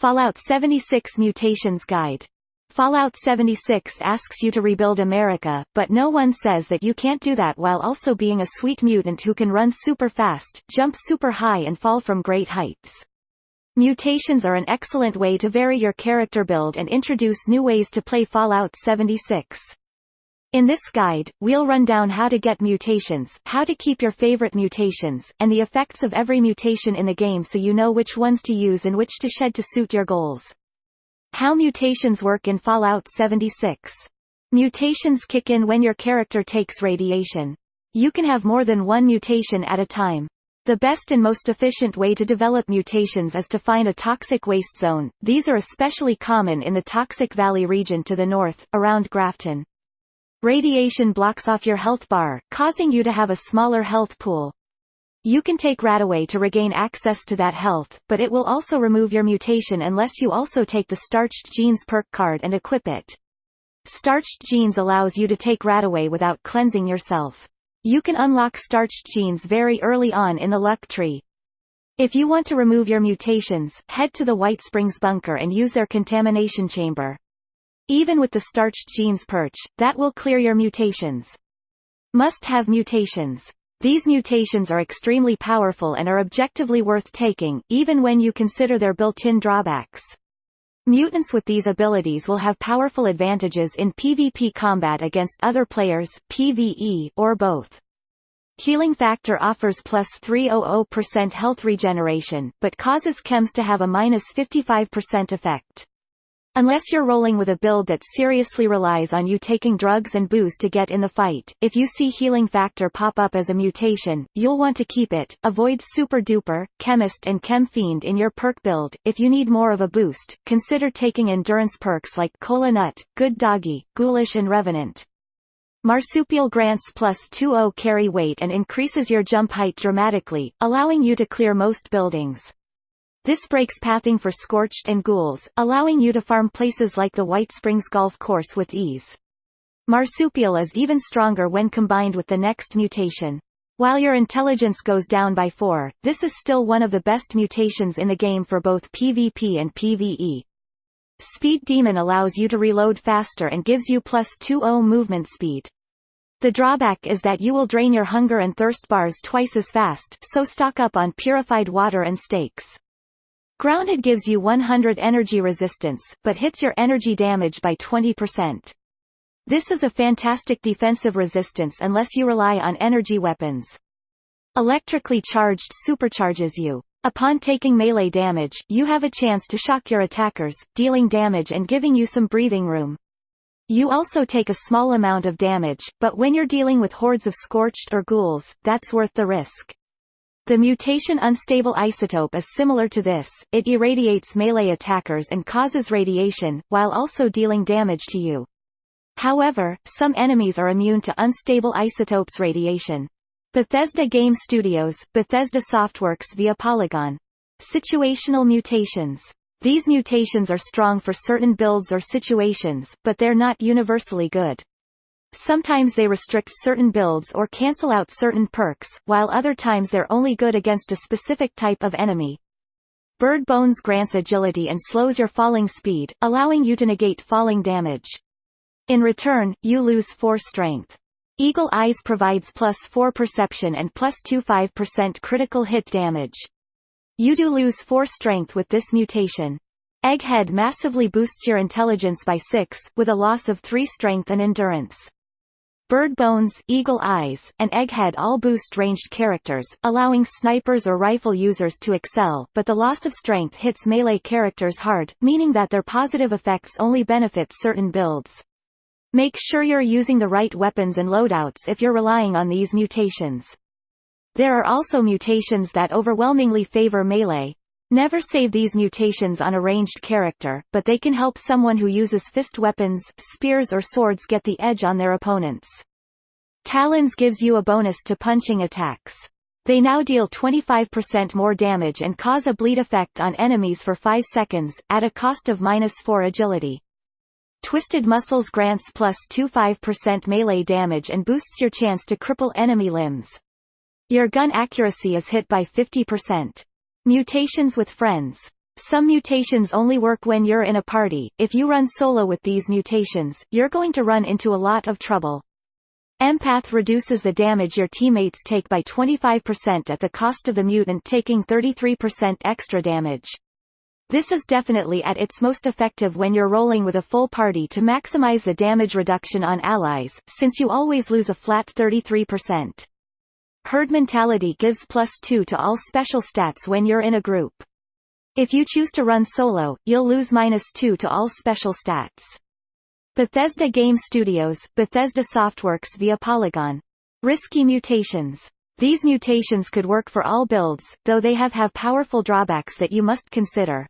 Fallout 76 Mutations Guide. Fallout 76 asks you to rebuild America, but no one says that you can't do that while also being a sweet mutant who can run super fast, jump super high and fall from great heights. Mutations are an excellent way to vary your character build and introduce new ways to play Fallout 76. In this guide, we'll run down how to get mutations, how to keep your favorite mutations, and the effects of every mutation in the game so you know which ones to use and which to shed to suit your goals. How mutations work in Fallout 76. Mutations kick in when your character takes radiation. You can have more than one mutation at a time. The best and most efficient way to develop mutations is to find a toxic waste zone. These are especially common in the Toxic Valley region to the north, around Grafton. Radiation blocks off your health bar, causing you to have a smaller health pool. You can take Radaway to regain access to that health, but it will also remove your mutation unless you also take the Starched Genes perk card and equip it. Starched Genes allows you to take Radaway without cleansing yourself. You can unlock Starched Genes very early on in the luck tree. If you want to remove your mutations, head to the White Springs bunker and use their contamination chamber. Even with the Starched Genes perch, that will clear your mutations. Must-have mutations. These mutations are extremely powerful and are objectively worth taking, even when you consider their built-in drawbacks. Mutants with these abilities will have powerful advantages in PvP combat against other players, PvE, or both. Healing Factor offers plus 300% health regeneration, but causes chems to have a minus 55% effect. Unless you're rolling with a build that seriously relies on you taking drugs and booze to get in the fight, if you see Healing Factor pop up as a mutation, you'll want to keep it. Avoid Super Duper, Chemist and Chem Fiend in your perk build. If you need more of a boost, consider taking endurance perks like Cola Nut, Good Doggy, Ghoulish and Revenant. Marsupial grants plus 20 carry weight and increases your jump height dramatically, allowing you to clear most buildings. This breaks pathing for Scorched and Ghouls, allowing you to farm places like the White Springs Golf Course with ease. Marsupial is even stronger when combined with the next mutation. While your intelligence goes down by 4, this is still one of the best mutations in the game for both PvP and PvE. Speed Demon allows you to reload faster and gives you plus 20 movement speed. The drawback is that you will drain your hunger and thirst bars twice as fast, so stock up on purified water and steaks. Grounded gives you 100 energy resistance, but hits your energy damage by 20%. This is a fantastic defensive resistance unless you rely on energy weapons. Electrically Charged supercharges you. Upon taking melee damage, you have a chance to shock your attackers, dealing damage and giving you some breathing room. You also take a small amount of damage, but when you're dealing with hordes of Scorched or Ghouls, that's worth the risk. The mutation Unstable Isotope is similar to this. It irradiates melee attackers and causes radiation, while also dealing damage to you. However, some enemies are immune to Unstable Isotope's radiation. Bethesda Game Studios, Bethesda Softworks via Polygon. Situational mutations. These mutations are strong for certain builds or situations, but they're not universally good. Sometimes they restrict certain builds or cancel out certain perks, while other times they're only good against a specific type of enemy. Bird Bones grants agility and slows your falling speed, allowing you to negate falling damage. In return, you lose 4 strength. Eagle Eyes provides plus 4 perception and plus 25% critical hit damage. You do lose 4 strength with this mutation. Egghead massively boosts your intelligence by 6, with a loss of 3 strength and endurance. Bird Bones, Eagle Eyes, and Egghead all boost ranged characters, allowing snipers or rifle users to excel, but the loss of strength hits melee characters hard, meaning that their positive effects only benefit certain builds. Make sure you're using the right weapons and loadouts if you're relying on these mutations. There are also mutations that overwhelmingly favor melee. Never save these mutations on a ranged character, but they can help someone who uses fist weapons, spears or swords get the edge on their opponents. Talons gives you a bonus to punching attacks. They now deal 25% more damage and cause a bleed effect on enemies for 5 seconds, at a cost of -4 agility. Twisted Muscles grants plus 25% melee damage and boosts your chance to cripple enemy limbs. Your gun accuracy is hit by 50%. Mutations with friends. Some mutations only work when you're in a party. If you run solo with these mutations, you're going to run into a lot of trouble. Empath reduces the damage your teammates take by 25% at the cost of the mutant taking 33% extra damage. This is definitely at its most effective when you're rolling with a full party to maximize the damage reduction on allies, since you always lose a flat 33%. Herd mentality gives +2 to all special stats when you're in a group. If you choose to run solo, you'll lose -2 to all special stats. Bethesda Game Studios, Bethesda Softworks via Polygon. Risky mutations. These mutations could work for all builds, though they have powerful drawbacks that you must consider.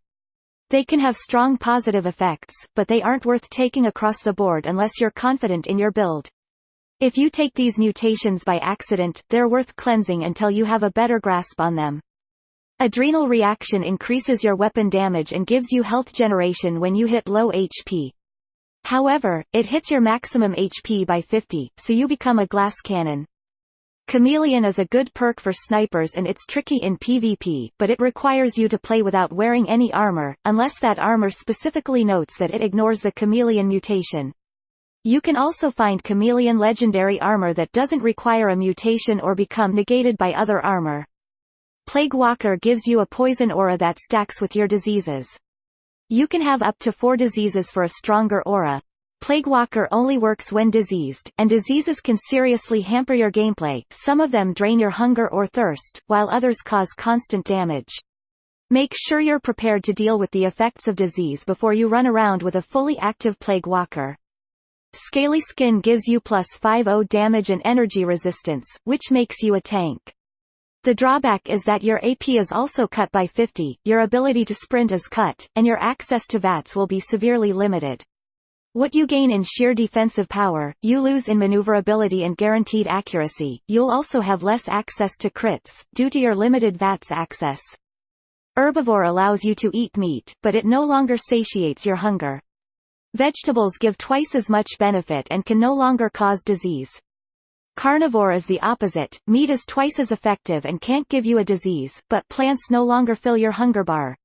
They can have strong positive effects, but they aren't worth taking across the board unless you're confident in your build. If you take these mutations by accident, they're worth cleansing until you have a better grasp on them. Adrenal reaction increases your weapon damage and gives you health generation when you hit low HP. However, it hits your maximum HP by 50, so you become a glass cannon. Chameleon is a good perk for snipers and it's tricky in PvP, but it requires you to play without wearing any armor, unless that armor specifically notes that it ignores the chameleon mutation. You can also find chameleon legendary armor that doesn't require a mutation or become negated by other armor. Plague Walker gives you a poison aura that stacks with your diseases. You can have up to 4 diseases for a stronger aura. Plague Walker only works when diseased, and diseases can seriously hamper your gameplay. Some of them drain your hunger or thirst, while others cause constant damage. Make sure you're prepared to deal with the effects of disease before you run around with a fully active Plague Walker. Scaly Skin gives you +50 damage and energy resistance, which makes you a tank. The drawback is that your AP is also cut by 50, your ability to sprint is cut, and your access to VATS will be severely limited. What you gain in sheer defensive power, you lose in maneuverability and guaranteed accuracy. You'll also have less access to crits, due to your limited VATS access. Herbivore allows you to eat meat, but it no longer satiates your hunger. Vegetables give twice as much benefit and can no longer cause disease. Carnivore is the opposite. Meat is twice as effective and can't give you a disease, but plants no longer fill your hunger bar.